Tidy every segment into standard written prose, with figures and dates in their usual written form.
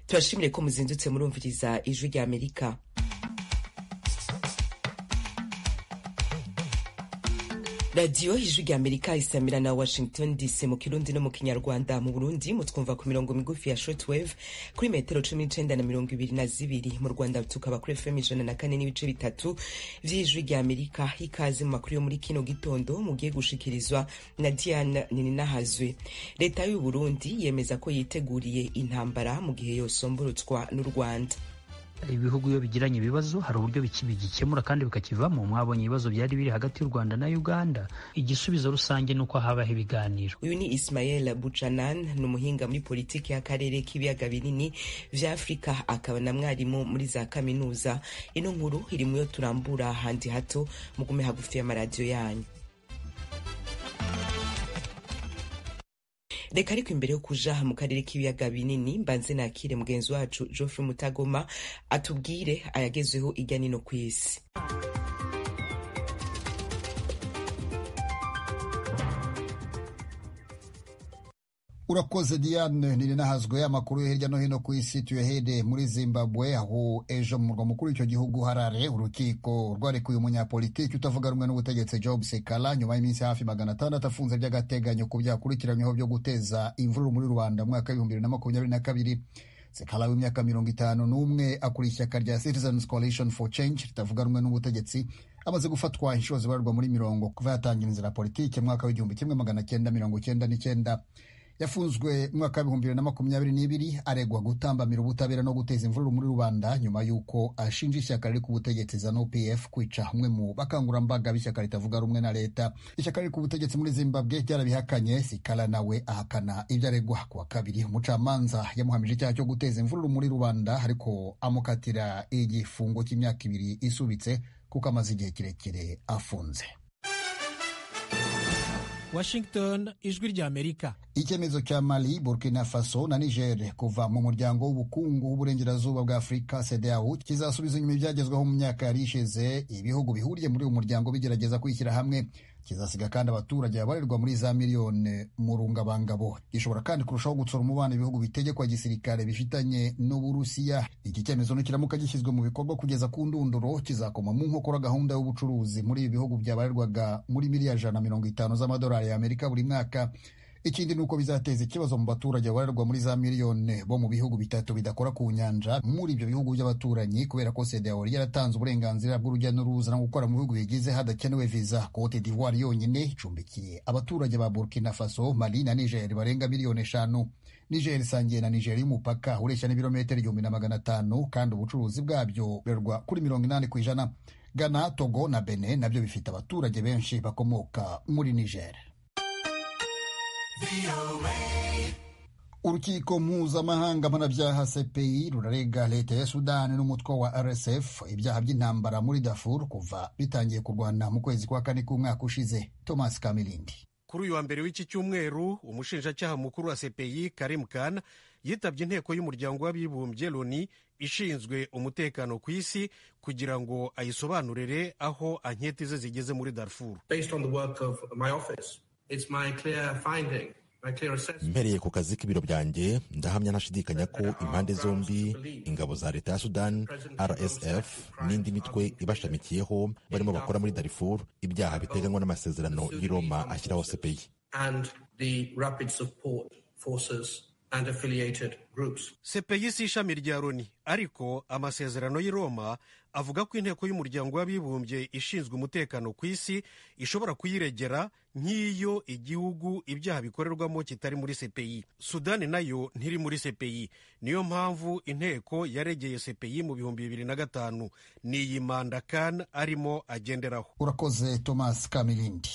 turashimire ko muzindutse murumviriza ijwi rya Amerika. Radio ijwi rya Amerika isamira na Washington DC mu Kirundi no mu Kinyarwanda. Mu Burundi mutwumva ku mirongo migufi ya shortwave kuri metero 19 na 22. Mu Rwanda tukaba kuri FM 104.3 vy'ijwi rya Amerika. Ikaze mu makuru yo muri kino gitondo mugiye gushikirizwa na Diane Nininahazwe. Leta y'u Burundi yemeza ko yiteguriye intambara mu gihe yosomburutswa n'u Rwanda. Ibihugu iyo bigiranye ibibazo hari uburyo bikibigikemura kandi bikakivamo. Mwabonye ibibazo byari biri hagati y'u Rwanda na Uganda, igisubizo rusange nuko habaho ibiganiro. Uyu ni Ismael Buchanan, n'umuhinga muri politiki y'akarere k'ibiyaga binini vya Afrika, akaba na mwarimu muri za kaminuza. Ino nkuru iri muyo turambura handi hato, mugume hagufi y'amaradiyo yanyu. Reka ariko imbere yo kuja mu karere k'ibiyaga binini mbanze nakire mugenzi wacu Geoffrey Mutagoma atubwire ayagezweho irya nino kw'isi. Urakoze Diane Nininahazwe. Amakuru hirya no hino ku isi tuyahere muri Zimbabwe, aho ejo mu murwa mukuru w'icyo gihugu Harare urukiko rwarekuye umunyapolitiki utavuga rumwe n'ubutegetsi Job Sekala nyuma y'iminsi hafi 600 afunze by'agateganyo ku byakurikiranyweho byo guteza imvururu muri Rwanda mu mwaka 2022. Sekala w'imyaka 51 akuriye ishyaka rya Citizens Coalition for Change ritavuga rumwe n'ubutegetsi amaze gufatwa inshuro zibarwa muri 20 kuva yatangira inzira politiki mu mwaka w'1999. Yafunzwe mu mwaka wa 2022 aregwa gutambamira ubutabera no guteza imvururu muri Rwanda nyuma yuko ashinja ishyaka riri ku butegetsi ZANU-PF kwica umwe mu bakangurambaga b'ishyaka ritavuga rumwe na leta. Ishyaka riri ku butegetsi muri Zimbabwe ryarabihakanye, Sekala nawe ahakana ibyo aregwa. Kuwa kabiri umucamanza yamuhamije icyaha cyo guteza imvururu muri Rwanda, ariko amukatira igifungo cy'imyaka 2 isubitse kuko amaze igihe kirekire afunze. Washington, ijwi rya Amerika. Icyemezo cya Mali, Burkina Faso na Niger kuva mu muryango w'ubukungu w'uburengerazuba bwa Afrika CEDEAO kizasubiza inyuma ibyagezweho mu myaka yari ishize ibihugu bihuriye muri uyu muryango bigerageza kwishyira hamwe. Kizasiga kandi abaturage babarirwa muri za miliyoni mu rungabangabo. Gishobora kandi kurushaho gutsura umubano ibihugu bitegekwa gisirikare bifitanye n'Uburusiya. Iki cyemezo nikiramuka gishyizwe mu bikorwa kugeza ku ndunduro kizakoma mu nkokora gahunda y'ubucuruzi muri ibi bihugu byabarirwaga muri miliyari 150 z'amadolari y'Amerika buri mwaka. Ikindi nuko bizateza ikibazo mu baturage babarirwa muri za miliyoni bo mu bihugu bitatu bidakora ku nyanja muri ibyo bihugu by'abaturanyi, kubera ko CEDEAO yaratanze uburenganzira bw'urujya n'uruza no gukora mu bihugu bigize hadakenewe visa. Cote d'Ivoire yonyine icumbikiye abaturage ba Burkina Faso, Mali na Niger barenga miliyoni 5. Niger isangiye na Nigeria umupaka ureshya n'ibirometero 1500 kandi ubucuruzi bwabyo burerwa kuri 80%. Ghana, Togo na Benin nabyo bifite abaturage benshi bakomoka muri Niger. Urukiko mpuzamahanga mpanabyaha CPI rurarega leta ya Sudani n'umutwe wa RSF ibyaha by'intambara muri Darfur kuva bitangiye kurwana mu kwezi kwa 4 k'umwaka ushize. Thomas Kamilindi. Kuri uyu wa mbere w'iki cyumweru umushinjacyaha mukuru wa CPI Karim Khan yitabye inteko y'umuryango w'abibumbye LONU ishinzwe umutekano ku isi kugira ngo ayisobanurire aho anketi ze zigeze muri Darfur. Based on the work of my office, it's my clear finding, my clear assessment. Mpereye ku kazi k'ibiro byanjye ndahamya ntashidikanya ko impande zombi, ingabo za leta ya Sudan, RSF n'indi mitwe ibashamikiyeho barimo bakora muri Darfur ibyaha biteganywa n'amasezerano y'i Roma ashyiraho CPI. And the rapid support forces and affiliated groups. CPI si ishami rya LONU, ariko amasezerano y'i Roma avuga ko inteko y'umuryango w'abibumbye ishinzwe umutekano ku isi ishobora kuyiregera nk'iyo igihugu ibyaha bikorerwamo kitari muri CPI. Sudani nayo ntiri muri CPI, niyo mpamvu inteko yaregeye CPI mu 2005. Niyi manda Khan arimo agenderaho. Urakoze Thomas Kamilindi.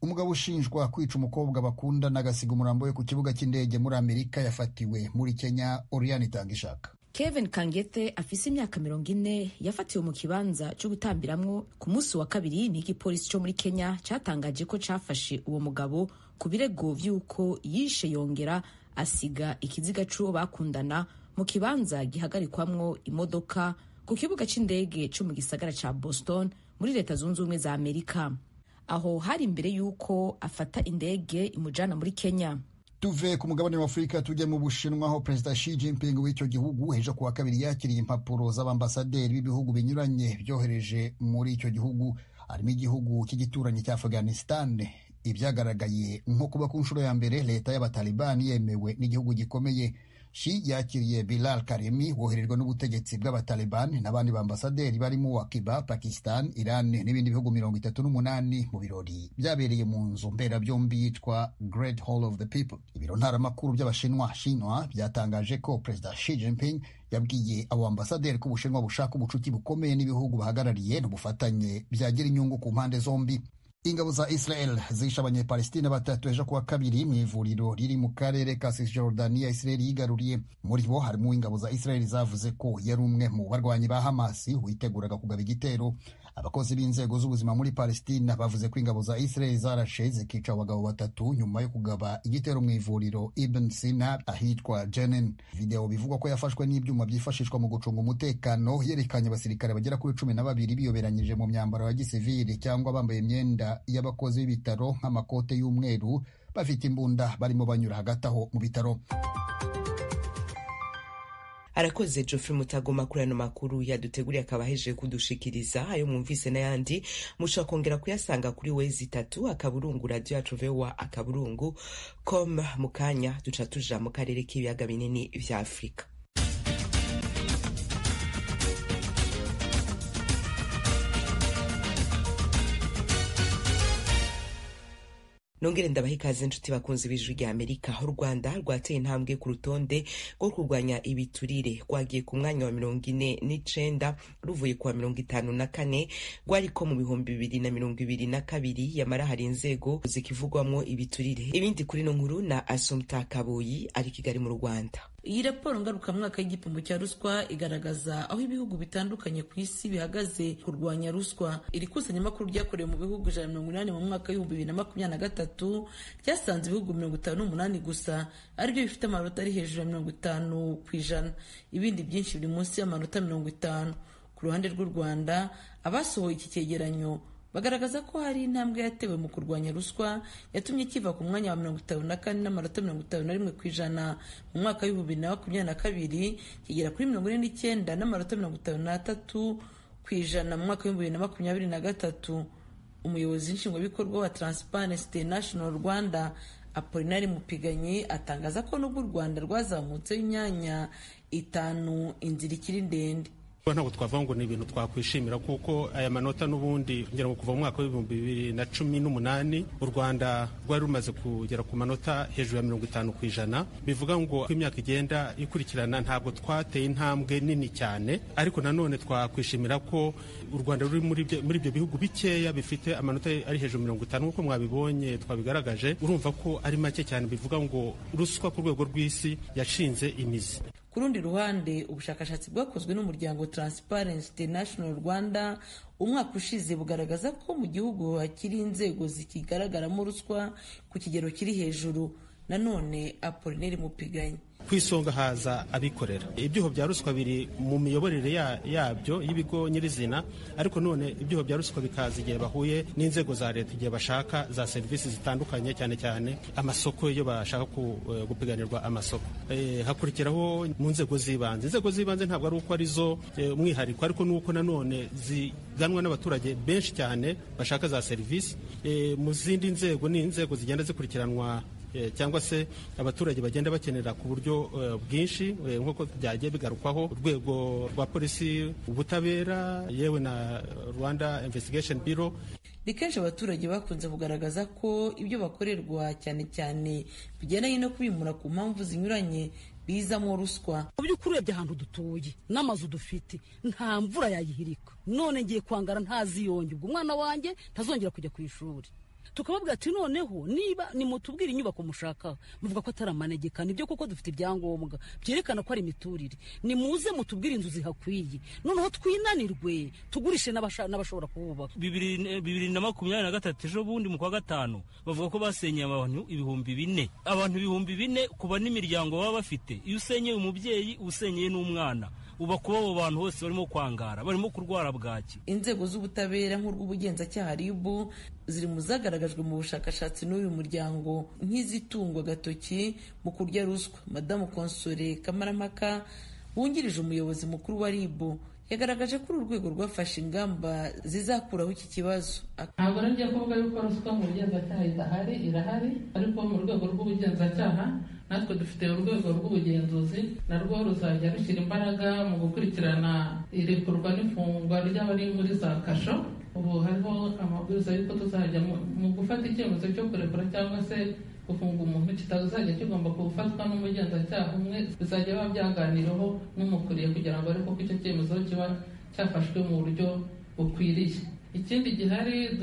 Umugabo ushinjwa kwica umukobwa bakundana agasiga umurambo we ku kibuga cy'indege muri Amerika yafatiwe muri Kenya. Oriane Itangishaka. Kevin Kangete afise imyaka 40 yafatiwe mu kibanza cyo gutambiramwo ku munsi wa kabiri n'igipolisi cyo muri Kenya cyatangaje ko cafashe uwo mugabo ku birego vy'uko yishe yongera asiga ikiziga c'uwo bakundana mu kibanza gihagarikwamwo imodoka ku kibuga c'indege cyo mu gisagara ca Boston muri leta zunze ubumwe za Amerika. Aho hari imbere y'uko afata indege imujana muri Kenya. Tuve ku mugabane wa Afurika tujye mu Bushinwa aho Perezida Xi Jinping w'icyo gihugu ejo kuwa kabiri yakiriye impapuro z'abambasaderi b'ibihugu binyuranye byohereje muri icyo gihugu, harimo igihugu cy'igituranyi cya Afghanistan. Ibyagaragaye nko kuba ku nshuro ya mbere leta y'abatalibani yemewe n'igihugu gikomeye. Xi yakiriye Bilal Karimi woherejwe n'ubutegetsi bw'abatalibani n'abandi bambasaderi barimo wa Cuba, Pakistan, Iran n'ibindi bihugu 38 mu birori byabereye mu nzu mberabyombi yitwa Great Hall of the People. Ibiro ntaramakuru by'Abashinwa Xinhua byatangaje ko Perezida Xi Jinping yabwiye abo ambasaderi ko Ubushinwa bushaka ubucuti bukomeye n'ibihugu bahagarariye n'ubufatanye byagira inyungu ku mpande zombi. Ingabo za Israel zishe Abanyepalestina 3 ejo kuwa kabiri mu ivuriro riri mu karere ka Cisjordania Israel yigaruriye. Muri bo harimo ingabo za Israel zavuze ko yari umwe mu barwanyi ba Hamas witeguraga kugaba igitero. Abakozi b'inzego z'ubuzima muri Palestina bavuze ko ingabo za Israel zarashe zikica abagabo 3 nyuma yo kugaba igitero mu ivuriro Ibn Sina ahitwa Jenin. Video bivugwa ko yafashwe n'ibyuma byifashishwa mu gucunga umutekano yerekanye abasirikare bagera kuri 12 biyoberanyije mu myambaro ya gisivili cyangwa bambaye imyenda y'abakozi b'ibitaro nk'amakote y'umweru, bafite imbunda barimo banyura hagati aho mu bitaro. Arakoze Geoffrey Mutagoma kuri ano makuru yaduteguriye akaba ahejeje kudushikiriza. Ayo mwumvise n'ayandi mushobora kongera kuyasanga kuri wezi3 radio yacu VOA.com. Mu kanya duca tuja mu karere k'ibiyaga binini vya Afurika. Nongere ndabaha ikaze inshuti bakunzi b'Ijwi rya Amerika. U Rwanda rwateye intambwe ku rutonde rwo kurwanya ibiturire, rwagiye ku mwanya wa 49 ruvuye ku wa 54, rwariko mu 2022. Yamara hari inzego zikivugwamwo ibiturire. Ibindi kuri no nkuru na Assumpta Kaboyi ari Kigali mu Rwanda. Iyi raporo ngarukamwaka y'igipimo cya ruswa igaragaza aho ibihugu bitandukanye ku isi bihagaze kurwanya ruswa. Iri kusanyamakuru ryakorewe mu bihugu 180 mu mwaka w'2023 ryasanze ibihugu 58 gusa aribyo bifite amanota ari hejuru ya 50%. Ibindi byinshi biri munsi y'amanota 50. Ku ruhande rw'u Rwanda, abasohoye iki cyegeranyo bagaragaza ko hari intambwe yatewe mu kurwanya ruswa yatumye kiva ku mwanya wa 54 n'amanota 51% mu mwaka wa 2022 kigera kuri 49 n'amanota 53% mu mwaka wa 2023. Umuyobozi nshingwabikorwa wa Transparency International Rwanda Apolinari Mupiganyi atangaza ko n'ubwo u Rwanda rwazamutse imyanya 5 inzira ikiri ndende. Ntabwo twavuga ngo ni ibintu twakwishimira kuko aya manota n'ubundi ngira ngo kuva mu mwaka wa 2018 u Rwanda rwari rumaze kugera ku manota hejuru ya 50%. Bivuga ngo imyaka igenda ikurikirana ntabwo twateye intambwe nini cyane, ariko nanone twakwishimira ko u Rwanda ruri muri ibyo bihugu bikeya bifite amanota ari hejuru 50 nk'uko mwabibonye twabigaragaje. Urumva ko ari make cyane, bivuga ngo ruswa ku rwego rw'isi yashinze imizi. Ku rundi ruhande, ubushakashatsi bwakozwe n'umuryango Transparency International Rwanda umwaka ushize bugaragaza ko mu gihugu hakiri inzego zikigaragaramo ruswa ku kigero kiri hejuru. Nanone Apolinari Mupiganyi: ku isonga haza abikorera. Ibyuho bya ruswa biri mu miyoborere yabyo y'ibigo nyirizina, ariko none ibyuho bya ruswa bikaza igihe bahuye n'inzego za leta, igihe bashaka za serivisi zitandukanye, cyane cyane amasoko iyo bashaka gupiganirwa amasoko. Hakurikiraho mu nzego z'ibanze. Inzego z'ibanze ntabwo ari uko arizo umwihariko, ariko nuko nanone ziganwa n'abaturage benshi cyane bashaka za serivisi. Mu zindi nzego ni inzego zigenda zikurikiranwa cyangwa se abaturage bagenda bakenera ku buryo bwinshi, nk'uko byagiye bigarukwaho urwego rwa polisi, ubutabera, yewe na Rwanda Investigation Bureau. Ni kenshi abaturage bakunze kugaragaza ko ibyo bakorerwa cyane cyane bigendanye no kubimura ku mpamvu zinyuranye bizamo ruswa. Mu by'ukuri urebye ahantu dutuye n'amazu dufite nta mvura yayihirika, none ngiye kwangara ntaziyonge, ubwo umwana wanjye ntazongera kujya ku ishuri. Tukababwira ati noneho niba nimutubwira inyubako mushaka, muvuga ko atari amanegeka, nibyo kuko dufite ibyangombwa byerekana ko ari imiturire, nimuze mutubwire inzu zihakwiye, noneho twinanirwe tugurishe n'abashobora kuhubaka. 2023 ejo bundi mu kwa gatanu bavuga ko basenyeye abantu 4,000. Abantu 4,000 kuba n'imiryango baba bafite. Iyo usenyeye umubyeyi usenyeye n'umwana, uba kuba abo bantu bose barimo kwangara, barimo kurwara bwaki. Inzego z'ubutabera nk'urw'ubugenzacyaha RIB ziri mu zagaragajwe mu bushakashatsi n'uyu muryango nk'izitungwa agatoki mu kurya ruswa. Madamu Konsole Kamarampaka wungirije umuyobozi mukuru wa RIB yagaragaje ko uru rwego rwafashe ingamba zizakuraho iki kibazo. Ntabwo ngiye kuvuga yuko ruswa mu bugenzacyaha irahari, ariko mu rwego rw'ubugenzacyaha natwe dufite urwego rw'ubugenzuzi narwo ruzajya rushyira imbaraga mu gukurikirana irekurwa n'ifungwa ry'abari muri za kasho. Ubu hariho amabwiriza y'uko tuzajya mu gufata icyemezo cyo kurekura cyangwa se gufunga umuntu kitazajya kigomba gufatwa n'umugenzacyaha umwe, bizajya biba byaganiriweho n'umukuriye kugira ngo ariko ko icyo cyemezo kiba cyafashwe mu buryo bukwiriye. Ikindi gihari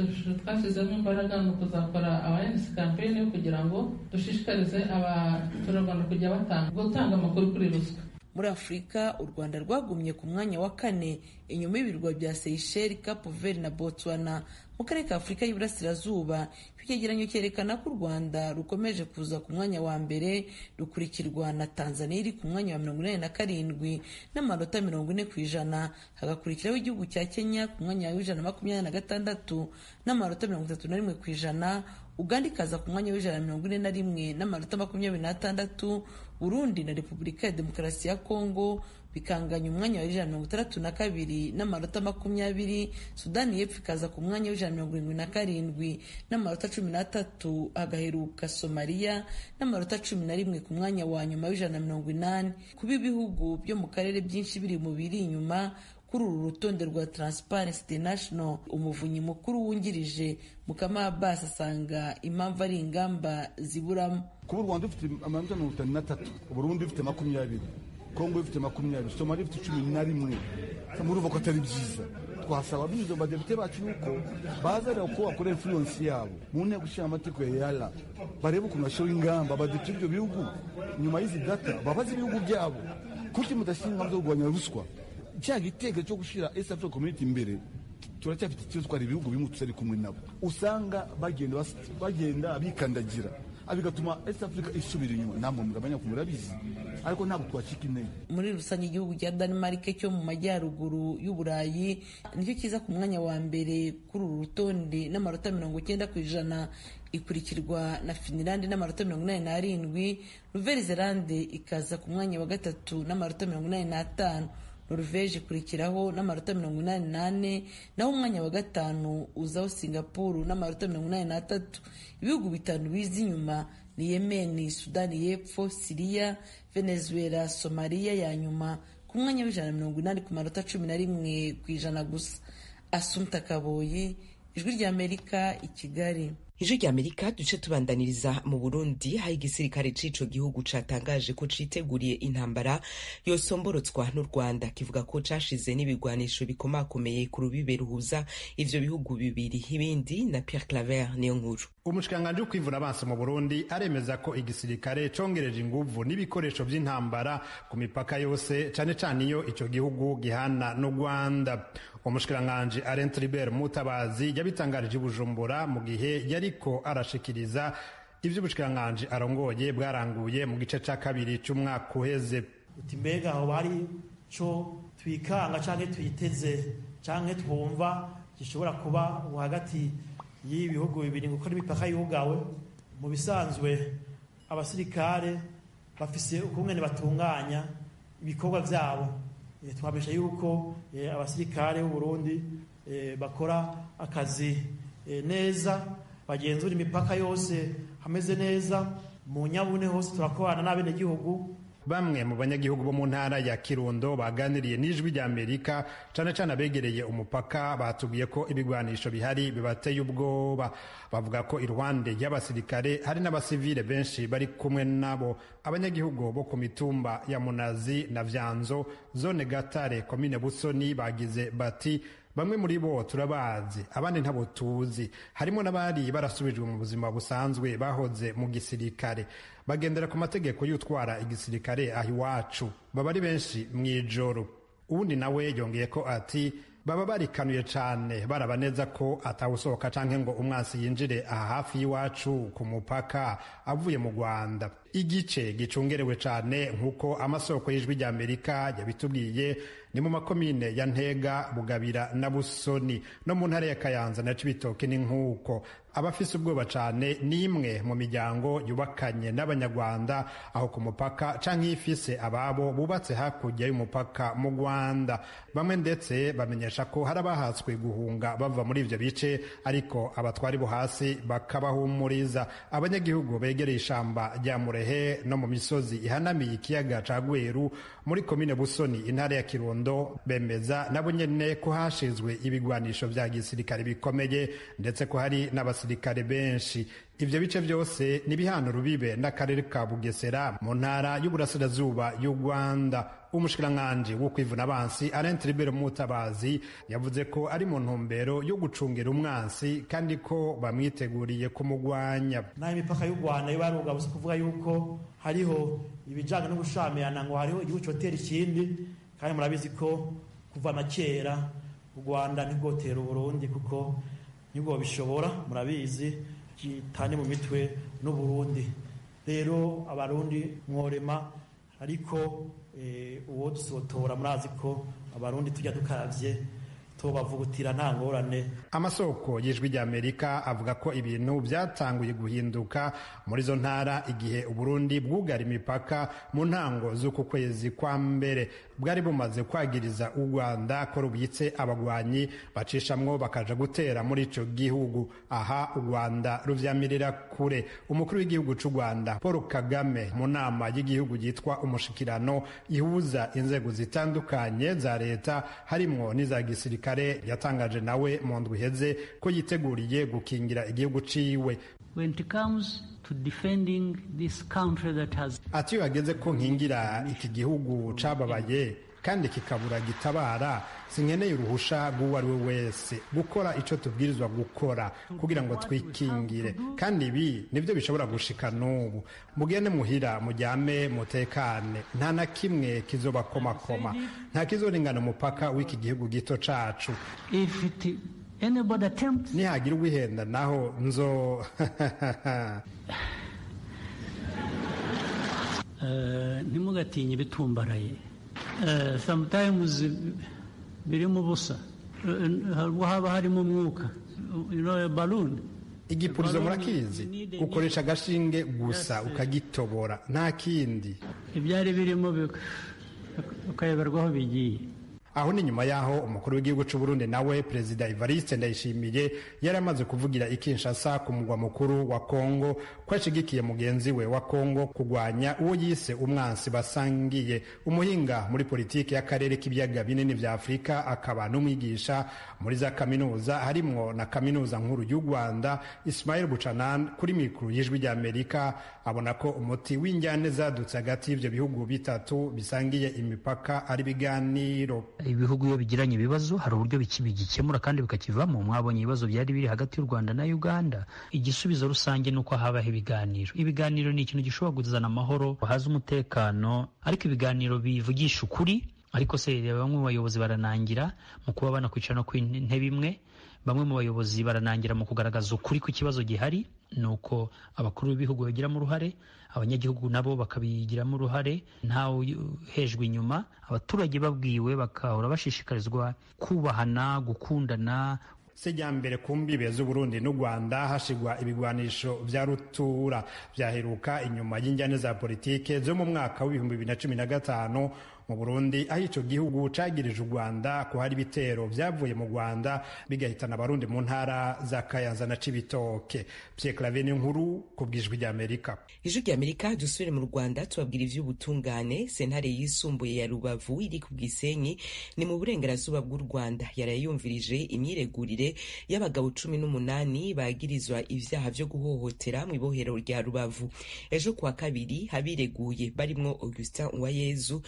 twashyizemo imbaraga ni ukuzakora awareness campaign yo kugira ngo dushishikarize abaturarwanda kujya gutanga amakuru kuri ruswa. Muri Afurika, u Rwanda rwagumye ku mwanya wa 4 inyuma y'ibirwa bya Seychelles, Cape Verde na Botswana. Mu karere ka Afurika y'Iburasirazuba, icyegeranyo cyerekana ko u Rwanda rukomeje kuza ku mwanya wa mbere, rukurikirwa na Tanzania iri ku mwanya wa 87 n'amanota 40%, hagakurikiraho igihugu cya Kenya ku mwanya wa 126 n'amanota 31%, Uganda ikaza ku mwanya wa 141 n'amanota 26, Burundi na Repubulika ya Demokarasi ya Kongo bikanganya umwanya wa 162 n'amanota 20, Sudani y'Epfo ikaza ku mwanya wa 177 n'amanota 13, agaheruka Somalia n'amanota 11 ku mwanya wa nyuma wa 180. Kuba ibihugu byo mu karere byinshi biri mu biri inyuma kuri uru rutonde rwa Transparency International, umuvunyi mukuru wungirije Mukama Abbas asanga impamvu ari ingamba ziburamo. Kuba u Rwanda rufite amanota 53, Burundi rufite 20, Kongo ifite 20, Somalia ifite 11, murumva ko atari byiza. Twasaba bizo badepite bacu yuko bazareba ko bakora influence yabo mu nteko gushyira amategeko ya yala, barebe ukuntu bashyiraho ingamba badepite ibyo bihugu nyuma y'izi data babaze ibihugu byabo kuki mudashyira ingamba zo kurwanya ruswa. Cya gitego cyo gushyira East African Community imbere turacyafite ikibazo ko ari ibihugu bimwe tutari kumwe nabo, usanga bagenda bikandagira, bigatuma East Africa isubira inyuma. Nta muntu urabanya ko murabizi, ariko ntabwo twacika intege. Muri rusange igihugu cya Denmark cyo mu majyaruguru y'Uburayi nicyo kiza ku mwanya wa mbere kuri uru rutonde n'amanota 90%, ikurikirwa na Finland n'amanota 87, Nouvelle-Zélande ikaza ku mwanya wa 3 n'amanota 85, Norvege ikurikiraho n'amanota 88, naho umwanya wa 5 uzaho Singapore n'amanota 83. Ibihugu bitanu bizi inyuma ni Yemen, Sudani y'Epfo, Syria, Venezuela, Somalia ya nyuma ku mwanya wa 180 ku manota 11% gusa. Assumpta Kaboyi, Ijwi ry'Amerika, i Kigali. Ijwi ry'Amerika duce tubandaniriza mu Burundi, aho igisirikare c'ico gihugu catangaje ko citeguriye intambara yosomborotswa n'u Rwanda, kivuga ko cashize n'ibigwanisho bikomakomeye ku rubibe ruhuza ivyo bihugu bibiri. Ibindi na Pierre Claver niyo nkuru. Umushikanganje wo kwivuna abansi mu Burundi aremeza ko igisirikare congereje inguvu n'ibikoresho vy'intambara ku mipaka yose, cane cane iyo ico gihugu gihana n'u Rwanda. Umushikanganje Alain Tribert Mutabazi yabitangarije Bujumbura mu gihe yariko arashikiriza ivyo ubushikanganje arongoye bwaranguye mu gice ca kabiri c'umwaka uheze. Uti mbega aho bari co twikanga canke twiteze canke twumva gishobora kuba hagati y'ibihugu bibiri ngo n'imipaka yugawe. Mu bisanzwe abasirikare bafise ukungene batunganya ibikorwa vyabo. Twabesha yuko abasirikare b'u Burundi bakora akazi neza, bagenzura imipaka yose hameze neza, mu nyabune hose turakorana n'abenegihugu. Bamwe mu banyagihugu bo mu ntara ya Kirundo baganiriye n'Ijwi ry'Amerika, cane cane abegereye umupaka, batubwiye ko ibigwanisho bihari bibateye ubwoba. Bavuga ko iruhande y'abasirikare hari n'abasivile benshi bari kumwe nabo. Abanyagihugu bo ku mitumba ya Munazi na Vyanzo, zone Gatare, komine Busoni, bagize bati bamwe muri bo turabazi, abandi ntabo tuzi. Harimo n'abari barasubijwe mu buzima busanzwe bahoze mu gisirikare, bagendera ku mategeko y'utwara igisirikare aho iwacu, baba ari benshi mw'ijoro. Uwundi nawe yongeye ko ati baba barikanuye cane, baraba neza ko atawusohoka canke ngo umwansi yinjire aha hafi y'iwacu ku mupaka avuye mu Rwanda. igice gicungerewe cane nk'uko amasoko y'ijwi rya Amerika yabitubwiye ni mu makomine ya Ntega, Bugabira na Busoni, no mu ntara ya Kayanza na Cibitoke ni nk'uko. Abafise ubwoba cane ni imwe mu miryango yubakanye n'Abanyarwanda aho ku mupaka canke ifise ababo bubatse hakurya y'umupaka mu Rwanda. Bamwe ndetse bamenyesha ko hari abahatswe guhunga bava muri ivyo bice, ariko abatwari bo hasi bakabahumuriza. Abanyagihugu begereye ishamba rya Murehe no mu misozi ihanamiye ikiyaga ca Gweru muri komine Busoni intara ya Kirundo bemeza nabo nyene ko hashizwe ibigwanisho vya gisirikare bikomeye, ndetse ko hari n'abasirikare benshi. Ivyo bice vyose ni bihano rubibe n'akarere ka Bugesera mu ntara y'uburasirazuba y'u Rwanda. Umushikiranganji wo kwivuna abansi Alain Tribert Mutabazi yavuze ko ari mu ntumbero yo gucungira umwansi kandi ko bamwiteguriye kumugwanya. Na imipaka y'u Rwanda yo barugabuse kuvuga yuko hariho ibijanye no gushamirana ngo hariho igihugu cyotera ikindi, kandi murabizi ko kuva na kera u Rwanda ntigotera Burundi kuko nibwo bishobora, murabizi kitane mu mitwe n'u Burundi. Rero abarundi mworema, ariko uwo dusotora murazi ko abarundi tujya dukaravye tubavugutira nta ngorane. Amasoko y'ijwi rya Amerika avuga ko ibintu byatanguye guhinduka muri zo ntara igihe Uburundi bwugara imipaka mu ntango z'uku kwezi kwa mbere. Bwari bumaze kwagiriza u Rwanda ko rubitse abagwanyi bacishamwo bakaja gutera muri ico gihugu. Aha u Rwanda ruvyamirira kure. Umukuru w'igihugu c'u Rwanda Paul Kagame mu nama y'igihugu yitwa umushikirano ihuza inzego zitandukanye za leta harimwo n'iza gisirikare yatangaje nawe mu ndwi iheze ko yiteguriye gukingira igihugu ciwe. When it comes to defending this country that has... Ati yageze ko nkingira iki gihugu cababaye kandi kikabura gitabara, sinkeneye uruhusha rw'uwo ari we wese gukora ico tubwirizwa gukora kugira ngo twikingire, kandi ibi nivyo bishobora gushika n'ubu. Mugende muhira mujyame mutekane, nta na kimwe kizobakomakoma, nta kizoringana umupaka w'iki gihugu gito cacu. Nihagira uwihenda naho nzo ntimugatinye ibitumbaraye. Sometimes birimo ubusa, haba harimo umwuka, balloon. Igipurizo murakizi, ukoresha agashinge gusa ukagitobora, nta kindi. Ibyari birimo ukayoberwaho bigiye. Aho ni nyuma yaho umukuru w'igihugu c'u Burundi nawe Perezida Evariste Ndayishimiye yari amaze kuvugira i Kinshasa ku mugwa mukuru wa Kongo ko ashigikiye mugenzi we wa Kongo kugwanya uwo yise umwansi basangiye. Umuhinga muri politiki y'akarere k'ibiyaga binini vya Afrika akaba n'umwigisha muri za kaminuza harimwo na kaminuza nkuru y'u Rwanda Ismail Buchanan kuri mikuru y'ijwi rya Amerika abona ko umuti w'injyane zadutse hagati y'ivyo bihugu bitatu bisangiye imipaka ari biganiro. Ibihugu iyo bigiranye ibibazo hari uburyo bigikemura kandi bikakivamo. Mwabonye ibibazo byari biri hagati y'u Rwanda na Uganda, igisubizo rusange nuko habaho ibiganiro. Ibiganiro ni ikintu gishobora kuzana amahoro, haza umutekano, ariko ibiganiro bivugisha ukuri. Ariko se bamwe mu bayobozi baranangira mu kuba banakwicara no ku ntebe imwe. Bamwe mu bayobozi baranangira mu kugaragaza ukuri ku kibazo gihari, nuko abakuru b'ibihugu bagiramo uruhare, abanyagihugu nabo bakabigiramo uruhare, ntawe hejwe inyuma. Abaturage babwiwe bakahora bashishikarizwa kubahana, gukundana. Sejambere ku mbibe z'Uburundi n'u Rwanda hashigwa ibigwanisho vya rutura vyaheruka inyuma y'injyane za politike zo mu mwaka wa 2015 mu Burundi, aho ico gihugu cagirije u Rwanda ko hari bitero vyavuye mu Rwanda bigahitana abarundi mu ntara za Kayanza na Cibitoke. Pierre Claver nkuru kubwijwe rya Amerika. Ijwi rya Amerika dusubire mu Rwanda tubabwira ivy'ubutungane. Sentare yisumbuye ya Rubavu iri ku Gisenyi ni mu burengerazuba bw'u Rwanda yarayumvirije imyiregurire y'abagabo 18 bagirizwa ivyaha vyo guhohotera mu ibohero rya Rubavu. Ejo kuwa kabiri habireguye barimwo Augustin Uwayezu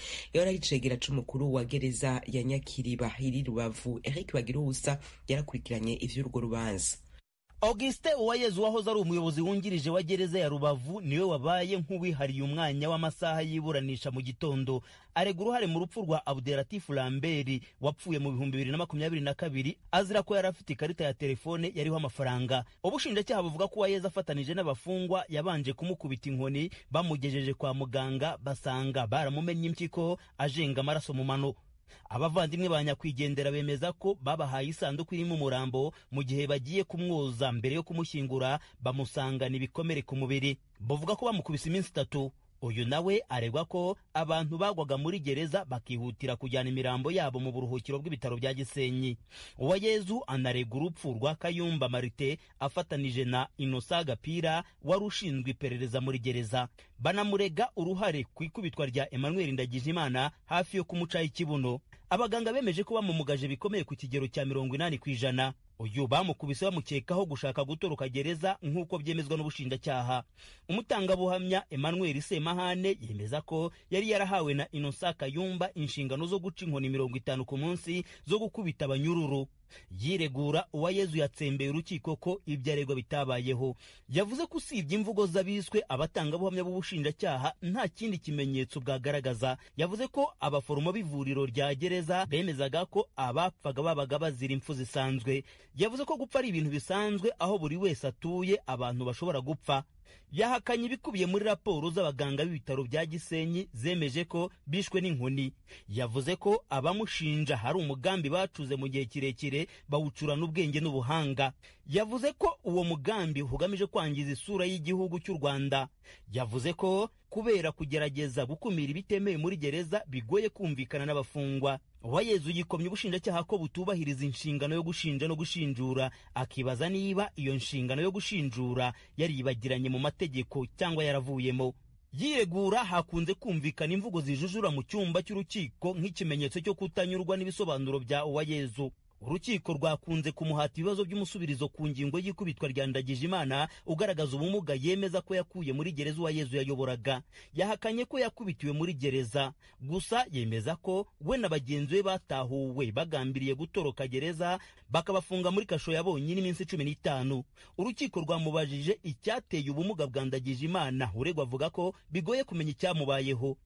icegera c'umukuru wa gereza ya Nyakiriba iri Rubavu. Eric Bagiruwusa yarakurikiranye ivy'urwo rubanza. Auguste Uwayezu wahoze ari umuyobozi wungirije wa gereza ya Rubavu niwe wabaye nk'uwihariye umwanya w'amasaha y'iburanisha mu gitondo. Arega uruhare mu rupfu rwa Abdelatif Lambert wapfuye mu 2022 azira ko yari afite ikarita ya telefone yariho amafaranga. Ubushinjacyaha buvuga ko Uwayezu afatanije n'abafungwa yabanje kumukubita inkoni bamugejeje kwa muganga basanga baramumenye impyiko ajenga amaraso mu mano. Abavandimwe ba nyakwigendera bemeza ko babahaye isanduku irimo umurambo mu gihe bagiye kumwoza mbere yo kumushyingura bamusangana ibikomere ku mubiri. Bavuga ko bamukubise iminsi 3. Uyu nawe aregwa ko abantu bagwaga muri gereza bakihutira kujyana imirambo yabo mu buruhukiro bw'ibitaro bya Gisenyi. Uwayezu anarega urupfu rwa Kayumba Marite afatanije na Innocent Gapira wari ushinzwe iperereza muri gereza. Banamurega uruhare ku ikubitwa rya Emmanuel Ndagijimana hafi yo kumuca ikibuno. Abaganga bemeje ko bamumugaje bikomeye ku kigero cya 80%. Uyu bamukubise bamukekaho gushaka gutoroka gereza nk'uko byemezwa n'ubushinjacyaha. Umutangabuhamya Emmanuel Semahane yemeza ko yari yarahawe na Innocent Kayumba inshingano zo guca inkoni 50 ku munsi zo gukubita abanyururu. Yiregura Uwayezu yatsembeye urukiko ko ibyo aregwa bitabayeho. Yavuze ko usibye imvugo z'abiswe abatangabuhamya b'ubushinjacyaha nta kindi kimenyetso bwagaragaza. Yavuze ko abaforomo b'ivuriro rya gereza bemezaga ko abapfaga babaga bazira impfu zisanzwe. Yavuze ko gupfa ari ibintu bisanzwe aho buri wese atuye abantu bashobora gupfa. Yahakanye ibikubiye muri raporo z'abaganga b'ibitaro bya Gisenyi zemeje ko bishwe n'inkoni. Yavuze ko abamushinja hari umugambi bacuze mu gihe kirekire bawucurana ubwenge n'ubuhanga. Yavuze ko uwo mugambi ugamije kwangiza isura y'igihugu cy'u Rwanda. Yavuze ko kubera kugerageza gukumira ibitemeye muri gereza bigoye kumvikana n'abafungwa. Uwayezu yikomye ubushinjacyaha ko butubahiriza inshingano yo gushinja no gushinjura, akibaza niba iyo nshingano yo gushinjura yaribagiranye mu mategeko cyangwa yaravuyemo. Yiregura hakunze kumvikana imvugo zijujura mu cyumba cy'urukiko nk'ikimenyetso cyo kutanyurwa n'ibisobanuro bya Uwayezu. Urukiko rwakunze kumuhata ibibazo by'umusubirizo ku ngingo y'ikubitwa rya Ndagijimana ugaragaza ubumuga yemeza ko yakuye muri gereza Uwayezu yayoboraga. Yahakanye ko yakubitiwe muri gereza, gusa yemeza ko we na bagenzi be batahuwe bagambiriye gutoroka gereza bakabafunga muri kasho yabonye n'iminsi 15. Urukiko rwamubajije icyateye ubumuga bwa Ndagijimana, uregwa avuga ko bigoye kumenya icyamubayeho.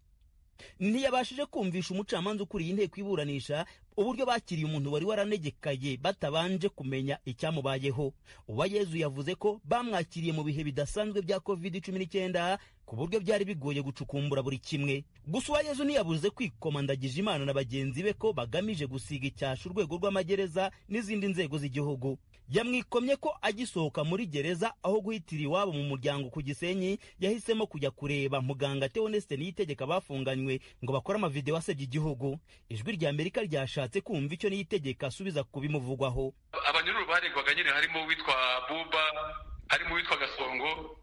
Ntiyabashije kumvisha umucamanza ukuriye inteko iburanisha uburyo bakiriye umuntu wari waranegekaye batabanje kumenya icyamubayeho. Uwayezu yavuze ko bamwakiriye mu bihe bidasanzwe bya COVID-19 ku buryo byari bigoye gucukumbura buri kimwe. Gusa Uwayezu ntiyabuze kwikoma Ndagijimana na bagenzi be ko bagamije gusiga icyasha urwego rw'amagereza n'izindi nzego z'igihugu. Yamwikomye ko agisohoka muri gereza aho guhitira iwabo mu muryango ku Gisenyi yahisemo kujya kureba muganga Theoneste Niyitegeka bafunganywe ngo bakore amavideo asebya igihugu. Ijwi rya Amerika ryashatse kumva icyo Niyitegeka asubiza kubimuvugwaho. Abanyururu baregwaga nyine harimo witwa Buba, harimo witwa Gasongo,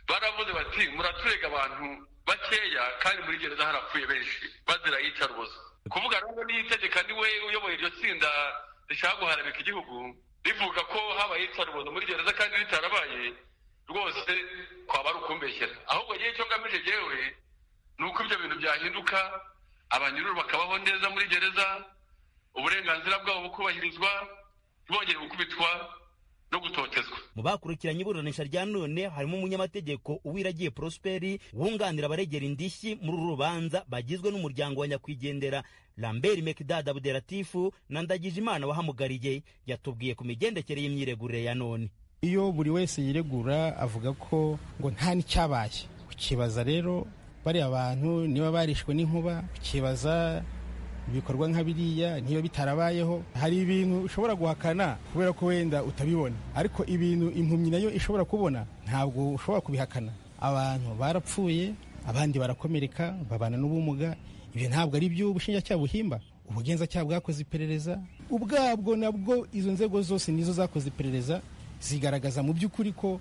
baravuze bati muraturega abantu bakeya kandi muri gereza harapfuye benshi bazira yicarubozo. Kuvuga rero Niyitegeka niwe uyoboye iryo tsinda rishaka guharabika igihugu, rivuga ko habaye icarubozo muri gereza kandi ritarabaye, rwose kwaba ari ukumbeshyera. Ahubwo gihe cyo ngamije jewe nuko ibyo bintu byahinduka, abanyururu bakabaho neza muri gereza, uburenganzira bwabo bukubahirizwa, ntibongere gukubitwa no gutotezwa. Mu bakurikiranye iburanisha rya none harimo umunyamategeko Uwiragiye Prosperi wunganira abaregera indishyi muri uru rubanza bagizwe n'umuryango wa nyakwigendera Lambert Mekdad Abdelatif na Ndagijimana wahamugariye. Yatubwiye ku migendekere y'imyiregurire ya none. Iyo buri wese yiregura avuga ko ngo nta n'icyabaye, ukibaza rero bari abantu niba barishwe n'inkuba, ukibaza ibikorwa nka biriya niyo bitarabayeho. Hari ibintu ushobora guhakana kubera ko wenda utabibona, ariko ibintu impumyi nayo ishobora kubona ntabwo ushobora kubihakana. Abantu barapfuye, abandi barakomereka, babana n'ubumuga. Ibyo ntabwo ari byo ubushinjacyaha buhimba. Ubugenzacyaha bwakoze iperereza ubwabwo, nabwo izo nzego zose nizo zakoze iperereza zigaragaza mu by'ukuri ko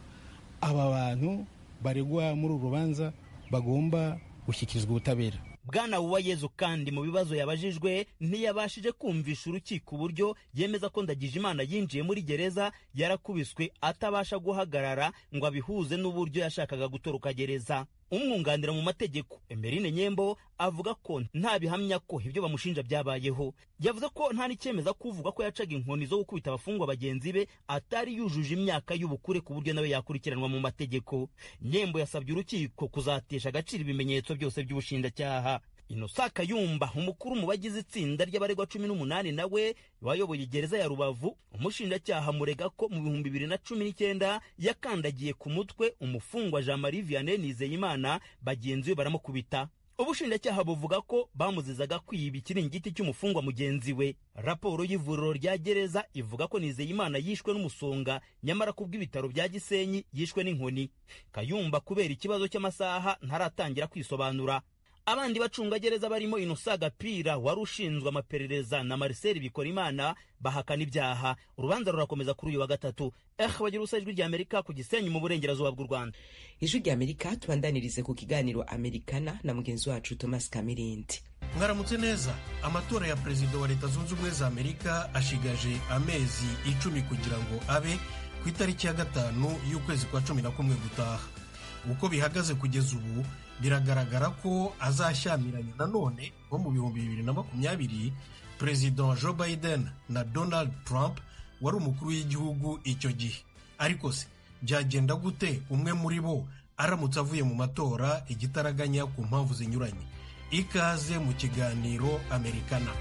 aba bantu baregwa muri uru rubanza bagomba gushyikirizwa ubutabera. Bwana Uwayezu kandi mu bibazo yabajijwe ntiyabashije kumvisha urukiko uburyo yemeza ko Ndagijimana yinjiye muri gereza yarakubiswe atabasha guhagarara ngo abihuze n'uburyo yashakaga gutoroka gereza. umwunganira mu mategeko Emerine Nyembo avuga ko nta bihamya ko ibyo bamushinja byabayeho. Yavuze ko nta n'icyemeza kuvuga ko yacaga inkoni zo gukubita abafungwa bagenzi be atari yujuje imyaka y'ubukure ku buryo nawe yakurikiranwa mu mategeko. Nyembo yasabye urukiko kuzatesha agaciro ibimenyetso byose by'ubushinjacyaha. Innocent Kayumba, umukuru mu bagize itsinda ry'abaregwa 18 nawe wayoboye gereza ya Rubavu, umushinjacyaha murega ko mu 2019 yakandagiye ku mutwe umufungwa Jean Marie Vianney Nizeyimana, bagenzi be baramukubita. Ubushinjacyaha buvuga ko bamuzizaga kwiba ikiringiti cy'umufungwa mugenzi we. Raporo y'ivuriro rya gereza ivuga ko Nizeyimana yishwe n'umusonga, nyamara kubw'ibitaro bya Gisenyi yishwe n'inkoni. Kayumba kubera ikibazo cy'amasaha ntaratangira kwisobanura. Abandi bacungagereza barimo Innocent Gapira wari ushinzwe amaperereza na Marcel Bikorimana bahakana ibyaha. Urubanza rurakomeza kuri uyu wa gatatu. Bagira ubusa Ijwi ry'Amerika ku Gisenyi mu burengerazuba bw'u Rwanda. Ijwi ry'Amerika tubandanirize ku kiganiro Amerikana na mugenzi wacu Thomas Kamirindi. Mwaramutse neza. Amatora ya perezida wa Leta Zunze Ubumwe za Amerika ashigaje amezi 10 kugira ngo abe ku itariki ya 5 y'ukwezi kwa 11 gutaha. Uko bihagaze kugeza ubu biragaragara ko azashyamiranye nanone nko mu 2020 Perezida Joe Biden na Donald Trump wari umukuru w'igihugu icyo gihe. Ariko se byagenda gute umwe muri bo aramutse avuye mu matora igitaraganya ku mpamvu zinyuranye? Ikaze mu kiganiro Amerikana.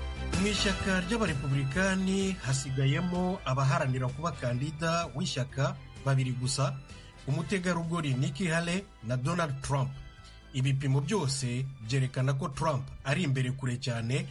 Mu ishyaka ry'abarepublikani hasigayemo abaharanira kuba kandida w'ishyaka babiri gusa, umutegarugori Nikki Haley na Donald Trump. Ibipimo byose byerekana ko Trump ari imbere kure cyane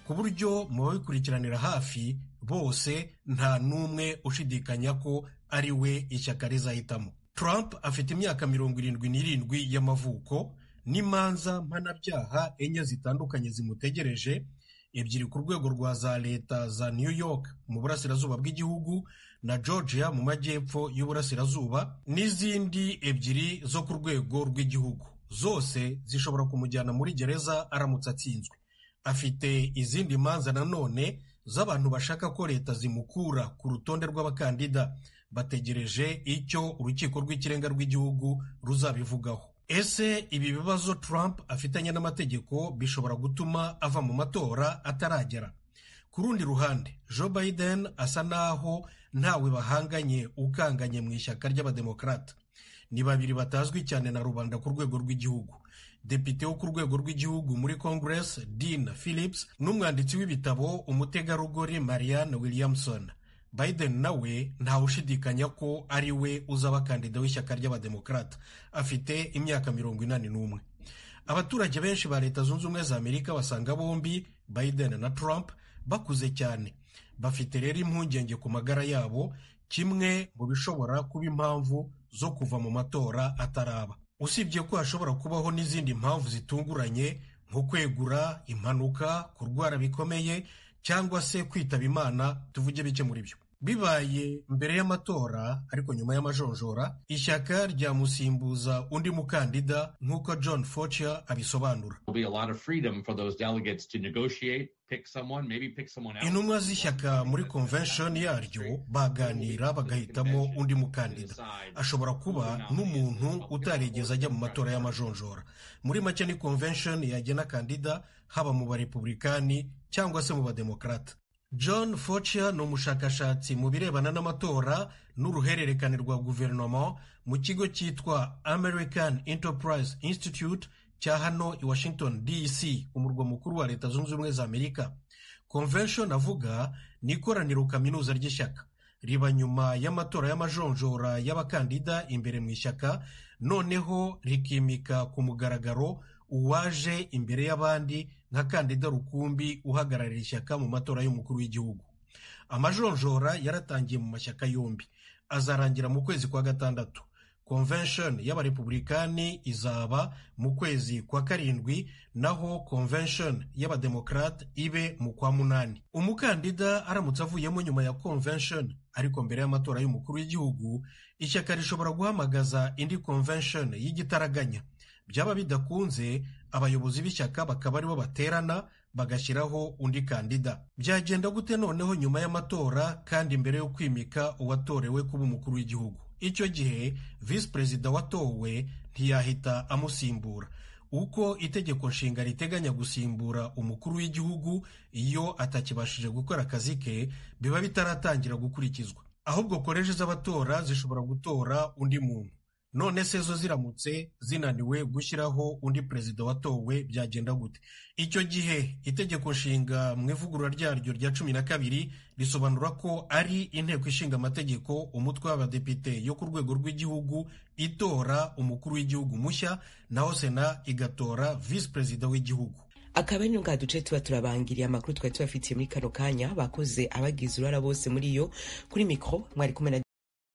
ku buryo mu babikurikiranira hafi bose nta n'umwe ushidikanya ko ari we ishyaka rizahitamo. Trump afite imyaka 77 y'amavuko n'imanza mpanabyaha enye zitandukanye zimutegereje, ebyiri ku rwego rwa za leta za New York mu burasirazuba bw'igihugu na Georgia mu majyepfo y'uburasirazuba, n'izindi ebyiri zo ku rwego rw'igihugu. Zose zishobora kumujyana muri gereza aramutse atsinzwe. Afite izindi manza nanone z'abantu bashaka ko leta zimukura ku rutonde rw'abakandida. Bategereje icyo urukiko rw'ikirenga rw'igihugu ruzabivugaho. Ese ibi bibazo Trump afitanye n'amategeko bishobora gutuma ava mu matora ataragera? Ku rundi ruhande, Joe Biden asa naho ntawe bahanganye ukanganye mu ishyaka ry'abademokrata. Ni babiri batazwi cyane na rubanda ku rwego rw'igihugu. Depite wo ku rwego rw'igihugu muri Congress Dean Phillips n'umwanditsi w'ibitabo umutegarugori Marianne Williamson. Biden nawe ntawe ushidikanya ko ari we uzaba kandida w'ishyaka ry'abademokrata. Afite imyaka 41. Abaturage benshi ba Leta Zunze Ubumwe za Amerika basanga bombi Biden na Trump bakuze cyane. Bafite rero impungenge ku magara yabo, kimwe mu bishobora kuba impamvu zo kuva mu matora ataraba. Usibye ko hashobora kubaho n'izindi mpamvu zitunguranye nko kwegura, impanuka, kurwara bikomeye cyangwa se kwitaba Imana, tuvuge bike muri byo. Bibaye mbere y'amatora ariko nyuma y'amajonjora, ishyaka ryamusimbuza undi mukandida nk'uko John Fauci abisobanura. Intumwa z'ishyaka muri convention yaryo baganira bagahitamo undi mukandida. Ashobora kuba n'umuntu utarigeze ajya mu matora y'amajonjora. Muri make ni convention yagena kandida haba mu barepublikani cyangwa se mu bademokrata. John Fauci ni umushakashatsi mu birebana n'amatora n'uruhererekane rwa guverinoma mu kigo cyitwa American Enterprise Institute cya hano i Washington DC, umurwa mukuru wa Leta Zunze Ubumwe za Amerika. Convention avuga ni ikoraniro kaminuza ry'ishyaka. Riba nyuma y'amatora y'amajonjora y'abakandida imbere mu ishyaka, noneho rikimika ku mugaragaro uwaje imbere y'abandi nka kandida rukumbi uhagararira ishyaka mu matora y'umukuru w'igihugu. Amajonjora yaratangiye mu mashyaka yombi, azarangira mu kwezi kwa gatandatu. Convention y'abarepublikani izaba mu kwezi kwa karindwi, naho convention y'abademokrate ibe mu kwa munani. Umukandida aramutse avuyemo nyuma ya convention ariko mbere y'amatora y'umukuru w'igihugu, ishyaka rishobora guhamagaza indi convention y'igitaraganya. Byaba bidakunze, abayobozi b'ishyaka bakaba aribo baterana bagashyiraho undi kandida. Byagenda gute noneho nyuma y'amatora kandi mbere yo kwimika uwatorewe kuba umukuru w'igihugu? icyo gihe visi perezida watowe ntiyahita amusimbura. Uko itegeko nshinga riteganya gusimbura umukuru w'igihugu iyo atakibashije gukora akazi ke biba bitaratangira gukurikizwa, ahubwo koleji z'abatora zishobora gutora undi muntu. None se zo ziramutse zinaniwe gushyiraho undi perezida watowe byagenda gute? Icyo gihe itegeko nshinga mu ivugurura ryaryo rya 12 risobanura ko ari inteko ishinga amategeko umutwe w'abadepite yo ku rwego rw'igihugu itora umukuru w'igihugu mushya, naho sena igatora visi perezida w'igihugu. Akaba ari nga duce tuba turabangiriye amakuru twari tubafitiye muri kano kanya. Bakoze abagize uruhara bose muri yo. Kuri mikro mwari kumwe na